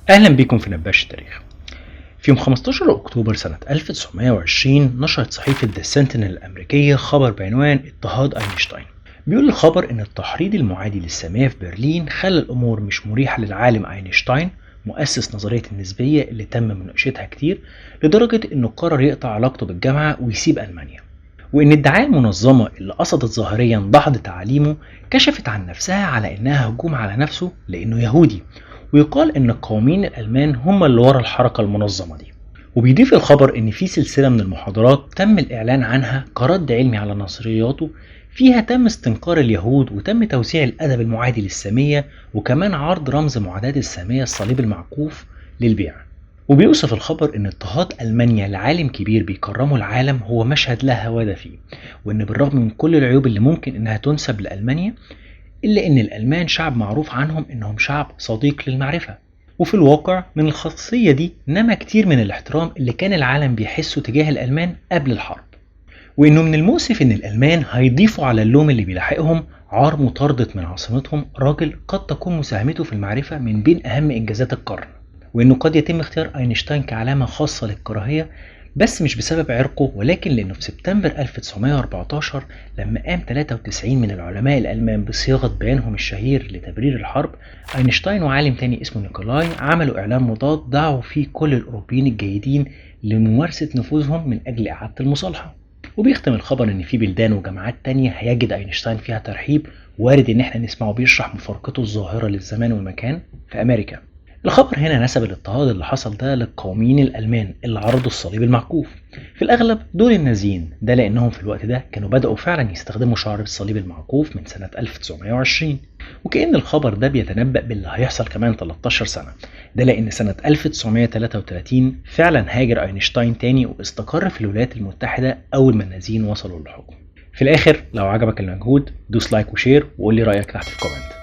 أهلا بكم في نباش التاريخ. في يوم 15 أكتوبر سنة 1920 نشرت صحيفة ذا سنتينل الأمريكية خبر بعنوان اضطهاد أينشتاين. بيقول الخبر إن التحريض المعادي للسامية في برلين خلى الأمور مش مريحة للعالم أينشتاين مؤسس نظرية النسبية اللي تم مناقشتها كتير، لدرجة إنه قرر يقطع علاقته بالجامعة ويسيب ألمانيا. وإن الدعاية المنظمة اللي قصدت ظاهريا دحض تعاليمه كشفت عن نفسها على إنها هجوم على نفسه لأنه يهودي، ويقال إن القوميين الألمان هم اللي ورا الحركة المنظمة دي. وبيضيف الخبر إن في سلسلة من المحاضرات تم الإعلان عنها كرد علمي على نظرياته، فيها تم استنكار اليهود وتم توزيع الأدب المعادي للسامية، وكمان عرض رمز معاداة السامية الصليب المعكوف للبيع. وبيوصف الخبر إن اضطهاد ألمانيا لعالم كبير بيكرمه العالم هو مشهد لا هواد فيه، وإن بالرغم من كل العيوب اللي ممكن إنها تنسب لألمانيا، إلا إن الألمان شعب معروف عنهم إنهم شعب صديق للمعرفة. وفي الواقع من الخاصية دي نما كتير من الاحترام اللي كان العالم بيحسه تجاه الألمان قبل الحرب. وإنه من المؤسف إن الألمان هيضيفوا على اللوم اللي بيلاحقهم عار مطاردة من عاصمتهم راجل قد تكون مساهمته في المعرفة من بين أهم إنجازات القرن، وإنه قد يتم اختيار أينشتاين كعلامة خاصة للكراهية، بس مش بسبب عرقه، ولكن لأنه في سبتمبر 1914 لما قام 93 من العلماء الألمان بصياغة بيانهم الشهير لتبرير الحرب، أينشتاين وعالم تاني اسمه نيكولاي عملوا إعلان مضاد دعوا فيه كل الأوروبيين الجيدين لممارسة نفوذهم من أجل إعادة المصالحة. وبيختم الخبر إن في بلدان وجامعات تانية هيجد أينشتاين فيها ترحيب، وارد إن احنا نسمعه بيشرح مفارقته الظاهرة للزمان والمكان في أمريكا. الخبر هنا نسب الاضطهاد اللي حصل ده للقوميين الألمان اللي عرضوا الصليب المعكوف، في الأغلب دول النازيين، ده لأنهم في الوقت ده كانوا بدأوا فعلا يستخدموا شعار الصليب المعكوف من سنة 1920. وكأن الخبر ده بيتنبأ باللي هيحصل كمان 13 سنة، ده لأن سنة 1933 فعلا هاجر أينشتاين تاني واستقر في الولايات المتحدة أول ما النازيين وصلوا للحكم. في الآخر لو عجبك المجهود دوس لايك وشير وقول لي رأيك تحت في الكومنت.